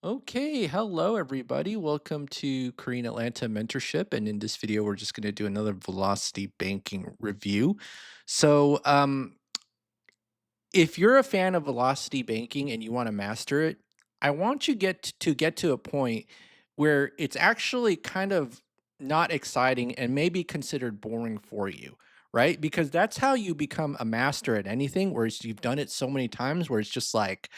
Okay, hello everybody. Welcome to Korean Atlanta Mentorship. And in this video, we're just going to do another velocity banking review. So, if you're a fan of velocity banking and you want to master it, I want you get to a point where it's actually kind of not exciting and maybe considered boring for you, right? Because that's how you become a master at anything, where you've done it so many times where it's just like,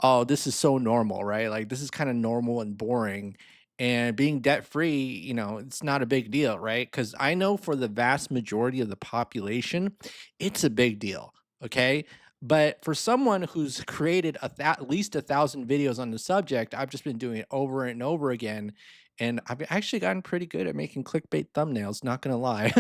oh, this is so normal, right? Like this is kind of normal and boring. And being debt free, it's not a big deal, right? Because I know for the vast majority of the population, it's a big deal. Okay. But for someone who's created at least 1,000 videos on the subject, I've just been doing it over and over again, and I've actually gotten pretty good at making clickbait thumbnails, not gonna lie.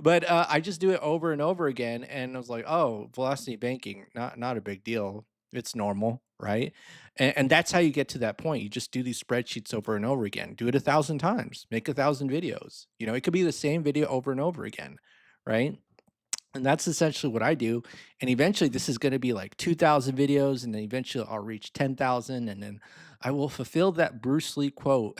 But I just do it over and over again, and I was like, "Oh, velocity banking, not a big deal. It's normal, right?" And that's how you get to that point. You just do these spreadsheets over and over again. Do it 1,000 times. Make 1,000 videos. It could be the same video over and over again, right? And that's essentially what I do. And eventually, this is going to be like 2,000 videos, and then eventually I'll reach 10,000. And then I will fulfill that Bruce Lee quote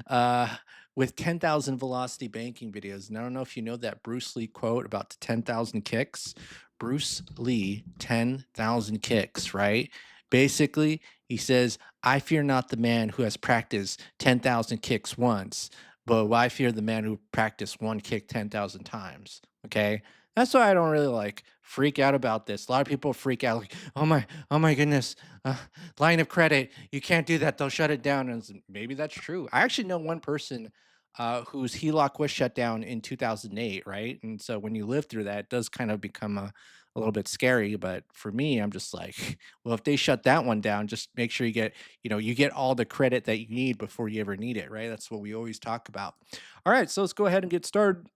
uh, with 10,000 velocity banking videos. And I don't know if you know that Bruce Lee quote about the 10,000 kicks. Bruce Lee, 10,000 kicks, right? Basically, he says, I fear not the man who has practiced 10,000 kicks once, but I fear the man who practiced one kick 10,000 times. Okay. That's why I don't really like freak out about this. A lot of people freak out like, oh my goodness, uh, line of credit, you can't do that. They'll shut it down. And maybe that's true. I actually know one person whose HELOC was shut down in 2008, right? And so when you live through that, it does kind of become a little bit scary. But for me, I'm just like, well, if they shut that one down, just make sure you get all the credit that you need before you ever need it, right? That's what we always talk about. All right, so let's go ahead and get started.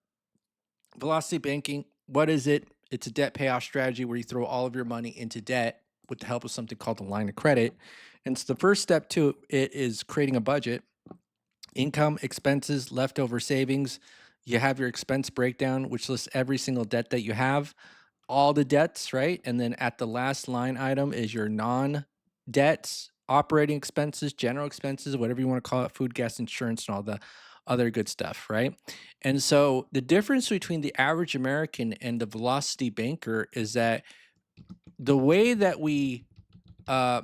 Velocity banking, what is it? It's a debt payoff strategy where you throw all of your money into debt with the help of something called a line of credit. And so the first step to it is creating a budget, income, expenses, leftover savings. You have your expense breakdown, which lists every single debt that you have, all the debts, right? And then at the last line item is your non debts, operating expenses, general expenses, whatever you want to call it, food, gas, insurance, and all the other good stuff, right? And so the difference between the average American and the velocity banker is that the way that we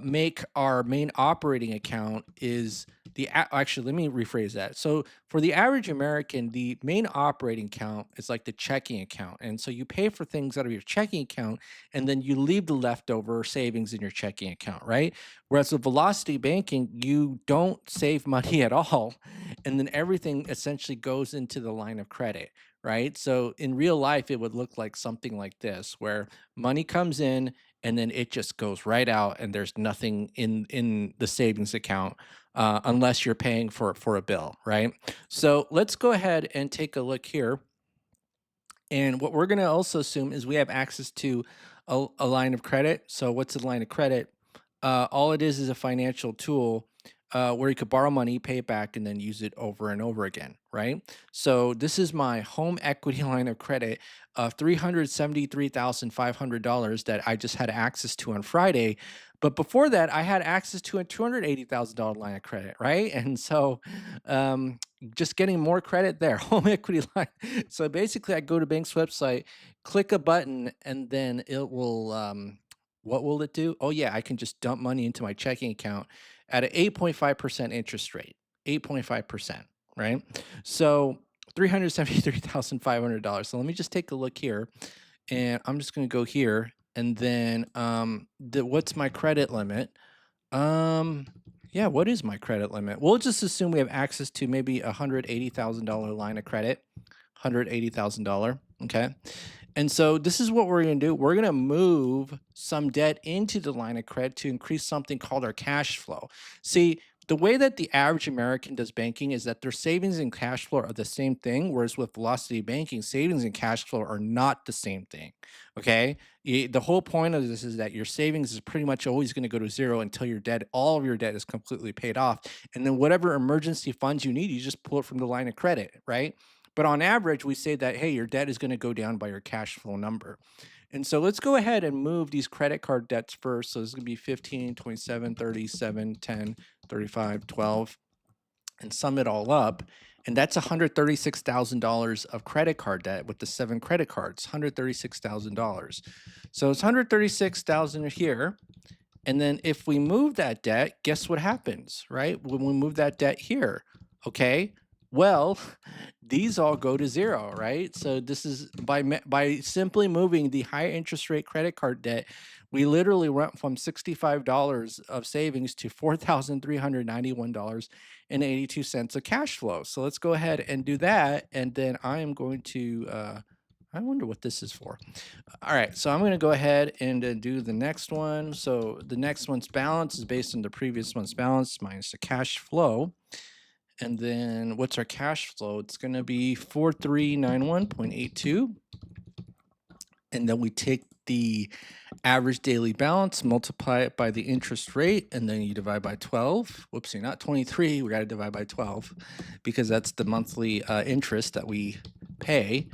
make our main operating account is actually, let me rephrase that. So for the average American, the main operating account is like the checking account. And so you pay for things out of your checking account and then you leave the leftover savings in your checking account, right? Whereas with velocity banking, you don't save money at all. And then everything essentially goes into the line of credit. Right. So in real life, it would look like something like this, where money comes in, and then it just goes right out and there's nothing in the savings account unless you're paying for a bill, right? So let's go ahead and take a look here. And what we're going to also assume is we have access to a line of credit. So what's a line of credit? All it is a financial tool where you could borrow money, pay it back, and then use it over and over again, right? So this is my home equity line of credit of $373,500 that I just had access to on Friday. But before that, I had access to a $280,000 line of credit, right? And so um, just getting more credit there, home equity line. So basically, I go to bank's website, click a button, and then it will. What will it do? Oh yeah, I can just dump money into my checking account at an 8.5% interest rate. 8.5%, right? So $373,500. So let me just take a look here, and I'm just going to go here, and then what's my credit limit? Um, yeah, what is my credit limit? We'll just assume we have access to maybe $180,000 line of credit. $180,000. Okay. And so this is what we're going to do. We're going to move some debt into the line of credit to increase something called our cash flow. See, the way that the average American does banking is that their savings and cash flow are the same thing, whereas with velocity banking, savings and cash flow are not the same thing. Okay. The whole point of this is that your savings is pretty much always going to go to zero until your debt, all of your debt is completely paid off. And then whatever emergency funds you need, you just pull it from the line of credit, right? But on average, we say that, hey, your debt is going to go down by your cash flow number. And so let's go ahead and move these credit card debts first. So this is going to be 15, 27, 37, 10, 35, 12, and sum it all up. And that's $136,000 of credit card debt with the 7 credit cards, $136,000. So it's 136,000 here. And then if we move that debt, guess what happens, right? When we move that debt here, okay? Well, these all go to zero, right? So this is by simply moving the high interest rate credit card debt, we literally went from $65 of savings to $4,391.82 of cash flow. So let's go ahead and do that, and then I am going to I wonder what this is for. All right, so I'm going to go ahead and do the next one. So the next one's balance is based on the previous one's balance minus the cash flow. And then what's our cash flow? It's going to be 4391.82. And then we take the average daily balance, multiply it by the interest rate, and then you divide by 12. Whoopsie, not 23. We got to divide by 12 because that's the monthly interest that we pay.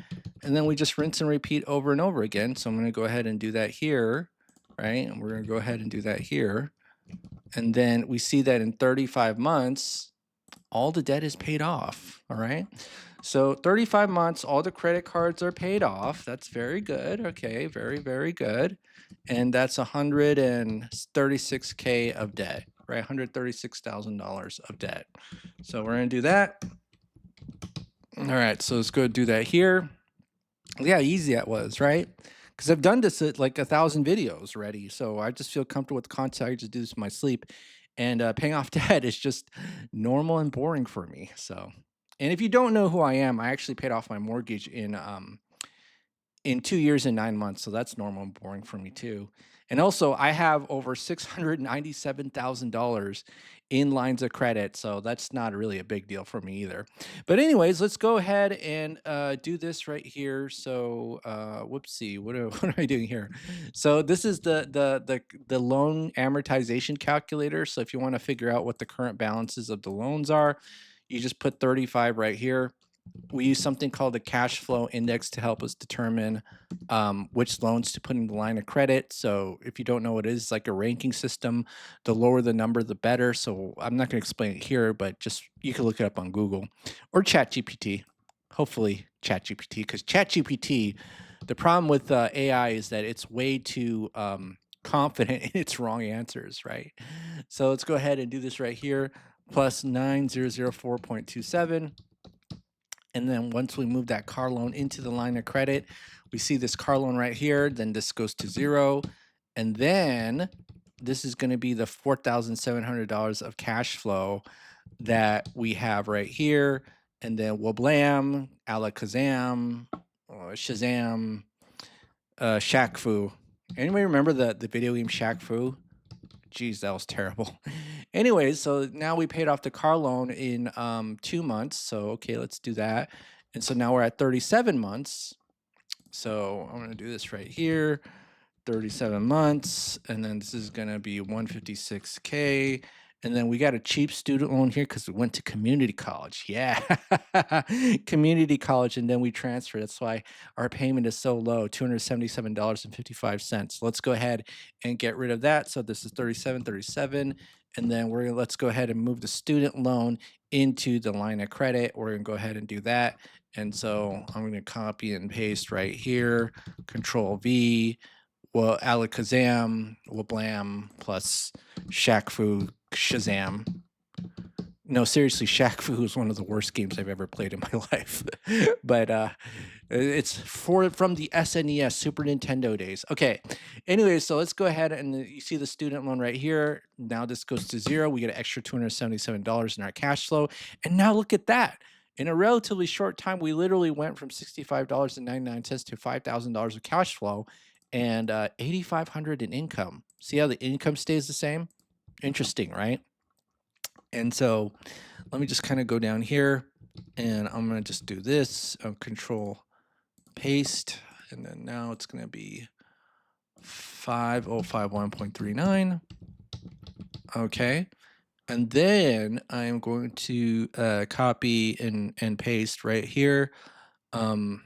And then we just rinse and repeat over and over again. So I'm going to go ahead and do that here, right? And we're going to go ahead and do that here. And then we see that in 35 months, all the debt is paid off. All right. So 35 months, all the credit cards are paid off. That's very good. Okay. Very, very good. And that's 136K of debt, right? $136,000 of debt. So we're going to do that. All right. So let's go do that here. Yeah, easy that was, right? Because I've done this at like 1,000 videos already. So I just feel comfortable with the content. I just do this in my sleep. And paying off debt is just normal and boring for me. So, and if you don't know who I am, I actually paid off my mortgage in 2 years and 9 months, so that's normal and boring for me too. And also, I have over $697,000 in lines of credit, so that's not really a big deal for me either. But anyways, let's go ahead and do this right here. So, whoopsie, what am I doing here? So this is the loan amortization calculator. So if you want to figure out what the current balances of the loans are, you just put 35 right here. We use something called the cash flow index to help us determine which loans to put in the line of credit. So if you don't know what it is, it's like a ranking system. The lower the number, the better. So I'm not going to explain it here, but just you can look it up on Google or ChatGPT. Hopefully ChatGPT, because ChatGPT, the problem with AI is that it's way too confident in its wrong answers, right? So let's go ahead and do this right here. Plus 9004.27. And then once we move that car loan into the line of credit, we see this car loan right here. Then this goes to zero. And then this is going to be the $4,700 of cash flow that we have right here. And then wablam, alakazam, shazam, Shaq Fu. Anybody remember the video game Shaq Fu? Geez, that was terrible. Anyways, so now we paid off the car loan in 2 months. So okay, let's do that. And so now we're at 37 months. So I'm gonna do this right here. 37 months, and then this is gonna be 156K. And then we got a cheap student loan here because we went to community college. Yeah, community college, and then we transferred. That's why our payment is so low, $277.55. Let's go ahead and get rid of that. So this is 37, 37. And then let's go ahead and move the student loan into the line of credit. We're gonna go ahead and do that. And so I'm gonna copy and paste right here, Control V. Well, Alakazam, Wablam, plus Shaq Fu, Shazam. No, seriously, Shaq Fu is one of the worst games I've ever played in my life. But it's from the SNES, Super Nintendo days. Okay. Anyway, so let's go ahead and you see the student loan right here. Now this goes to zero. We get an extra $277 in our cash flow. And now look at that. In a relatively short time, we literally went from $65.99 to $5,000 of cash flow and 8,500 in income. See how the income stays the same? Interesting, right? And so let me just kind of go down here and I'm going to just do this, Control paste, and then now it's going to be 5051.39. Okay. And then I'm going to copy and paste right here. All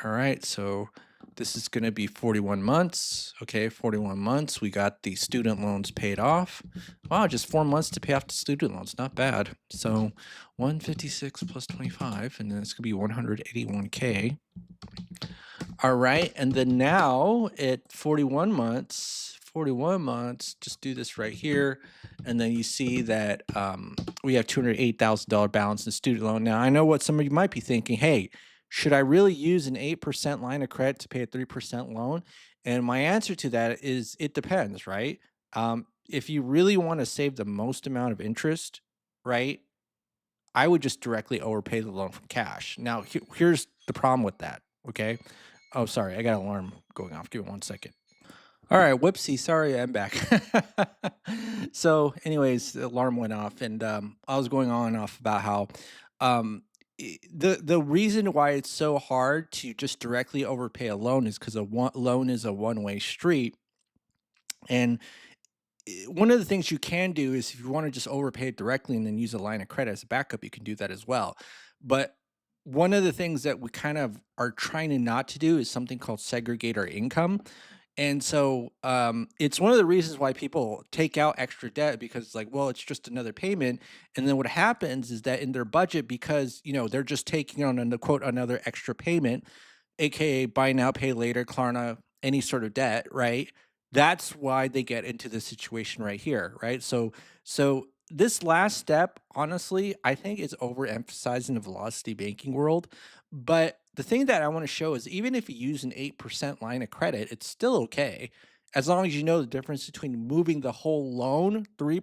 right, so This is going to be 41 months. Okay, 41 months. We got the student loans paid off. Wow, just 4 months to pay off the student loans. Not bad. So 156 plus 25, and then it's going to be 181K. All right. And then now at 41 months, just do this right here. And then you see that we have $208,000 balance in student loan. Now, I know what some of you might be thinking. Hey, should I really use an 8% line of credit to pay a 3% loan? And my answer to that is it depends, right? If you really want to save the most amount of interest, right, I would just directly overpay the loan from cash. Now, here's the problem with that. Okay. Oh, sorry. I got an alarm going off. Give me 1 second. All right. Whoopsie. Sorry. I'm back. So, anyways, the alarm went off, and I was going on and off about how the reason why it's so hard to just directly overpay a loan is because loan is a one-way street. And one of the things you can do is if you want to just overpay it directly and then use a line of credit as a backup, you can do that as well. But one of the things that we kind of are trying to not to do is something called segregate our income. And so it's one of the reasons why people take out extra debt because it's like, well, it's just another payment. And then what happens is that in their budget, because they're just taking on quote another extra payment, aka buy now, pay later, Klarna, any sort of debt, right? That's why they get into this situation right here, right? So this last step, honestly, I think is overemphasized in the velocity banking world. But the thing that I want to show is even if you use an 8% line of credit, it's still okay. As long as you know the difference between moving the whole loan, 3%,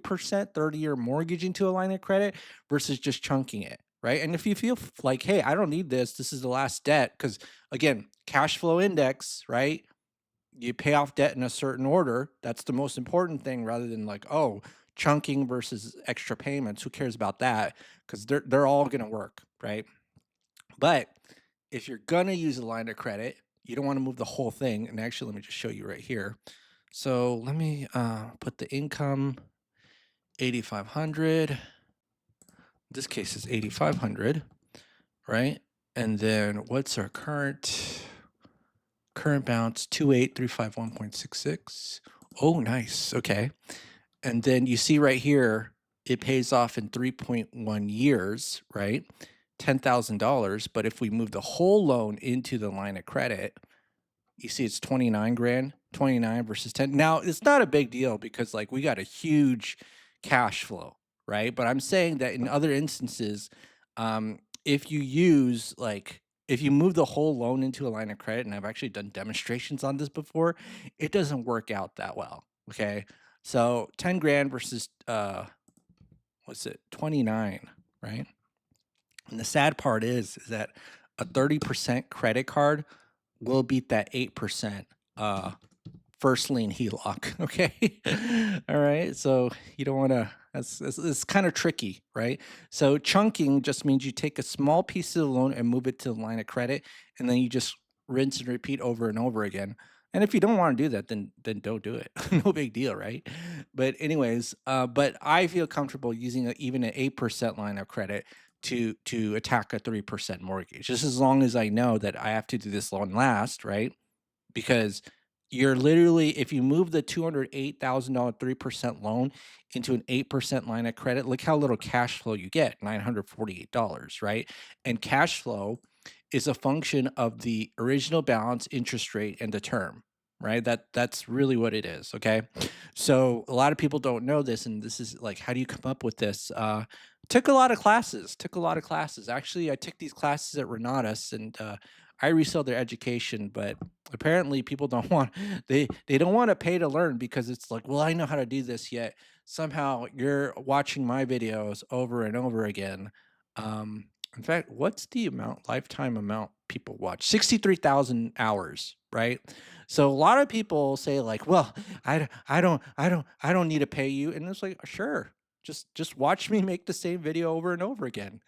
30-year mortgage into a line of credit versus just chunking it, right? And if you feel like, hey, I don't need this is the last debt, because again, cash flow index, right? You pay off debt in a certain order. That's the most important thing rather than like, oh, chunking versus extra payments. Who cares about that? Because they're all gonna work, right? But if you're gonna use a line of credit, you don't want to move the whole thing. And actually, let me just show you right here. So let me put the income 8,500. This case is 8,500, right? And then what's our current balance? 28351.66. Oh, nice. Okay. And then you see right here, it pays off in 3.1 years, right? $10,000. But if we move the whole loan into the line of credit, you see it's 29 grand, 29 versus 10. Now, it's not a big deal because like we got a huge cash flow, right? But I'm saying that in other instances, if you use like if you move the whole loan into a line of credit, and I've actually done demonstrations on this before, it doesn't work out that well. Okay. So 10 grand versus what's it, 29, right? And the sad part is that a 30% credit card will beat that 8% first lien HELOC. Okay. All right. So you don't want to, it's kind of tricky, right? So chunking just means you take a small piece of the loan and move it to the line of credit, and then you just rinse and repeat over and over again. And if you don't want to do that, then don't do it. No big deal, right? But anyways, but I feel comfortable using even an 8% line of credit to attack a 3% mortgage, just as long as I know that I have to do this loan last, right? Because you're literally, if you move the $208,000 3% loan into an 8% line of credit, look how little cash flow you get, $948, right? And cash flow is a function of the original balance, interest rate, and the term, right? That's really what it is. Okay. So a lot of people don't know this, and this is like, how do you come up with this? Took a lot of classes. Actually, I took these classes at Renatus, and I resell their education, but apparently people don't want they don't want to pay to learn because it's like, well, I know how to do this, yet somehow you're watching my videos over and over again. In fact, what's the lifetime amount people watch? 63,000 hours, right? So a lot of people say like, well, I don't need to pay you. And it's like, sure, just watch me make the same video over and over again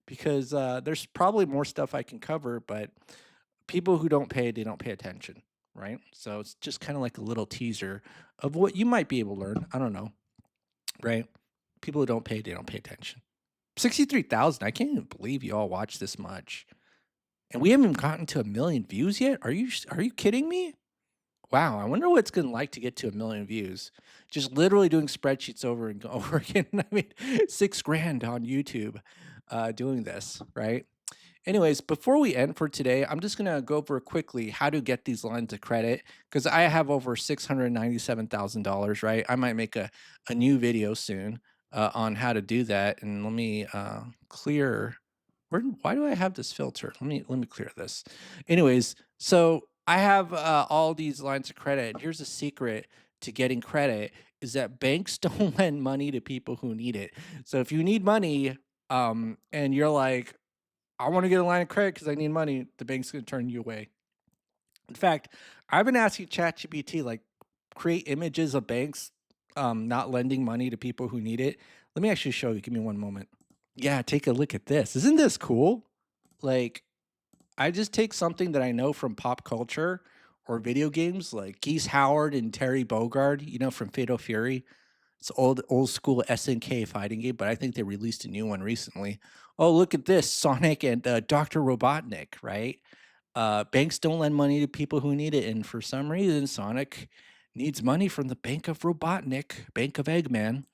because there's probably more stuff I can cover, but people who don't pay, they don't pay attention, right? So it's just kind of like a little teaser of what you might be able to learn. I don't know, right? People who don't pay, they don't pay attention. 63,000. I can't even believe you all watch this much. And we haven't gotten to 1,000,000 views yet? Are you kidding me? Wow, I wonder what it's gonna like to get to 1,000,000 views. Just literally doing spreadsheets over and over again. I mean, 6 grand on YouTube, doing this, right? Anyways, before we end for today, I'm just gonna go over quickly how to get these lines of credit because I have over $697,000, right? I might make a new video soon on how to do that. And let me clear. Why do I have this filter? Let me clear this. Anyways, so I have all these lines of credit. And here's a secret to getting credit is that banks don't lend money to people who need it. So if you need money, and you're like, I want to get a line of credit because I need money, the bank's going to turn you away. In fact, I've been asking ChatGPT, like, create images of banks not lending money to people who need it. Let me actually show you. Give me one moment. Yeah, take a look at this. Isn't this cool? Like, I just take something that I know from pop culture or video games, like Geese Howard and Terry Bogard, from Fatal Fury. It's old school SNK fighting game, but I think they released a new one recently. Oh, look at this, Sonic and, Doctor Robotnik, right? Banks don't lend money to people who need it, and for some reason, Sonic needs money from the Bank of Robotnik, Bank of Eggman.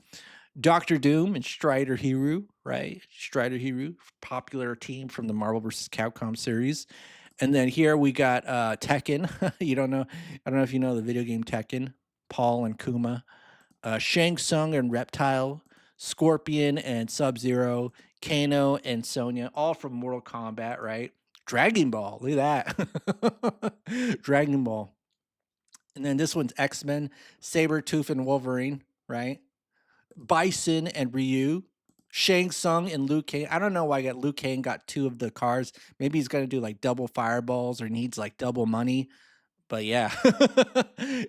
Doctor Doom and Strider Hero, right? Strider Hero, popular team from the Marvel vs. Capcom series. And then here we got, Tekken. You don't know I don't know if you know the video game Tekken, Paul and Kuma. Shang Tsung and Reptile, Scorpion and Sub Zero, Kano and Sonya, all from Mortal Kombat, right? Dragon Ball, look at that. Dragon Ball. And then this one's X Men, Sabretooth and Wolverine, right? Bison and Ryu, Shang Tsung and Liu Kang. I don't know why I got Liu Kang got two of the cars. Maybe he's gonna do like double fireballs or needs like double money. But yeah,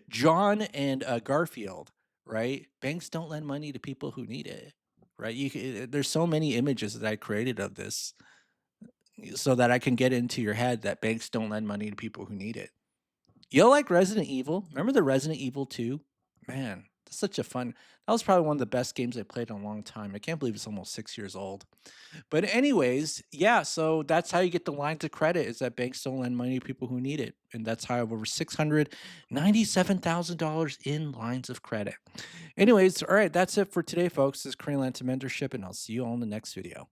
John and Garfield, right? Banks don't lend money to people who need it, right? There's so many images that I created of this so that I can get into your head that banks don't lend money to people who need it. You like Resident Evil? Remember the Resident Evil 2? Man, that's such a fun. That was probably one of the best games I played in a long time. I can't believe it's almost 6 years old. But anyways, yeah, so that's how you get the lines of credit is that banks don't lend money to people who need it. And that's how I have over $697,000 in lines of credit. Anyways, all right, that's it for today, folks. This is Korean Lanta Mentorship, and I'll see you all in the next video.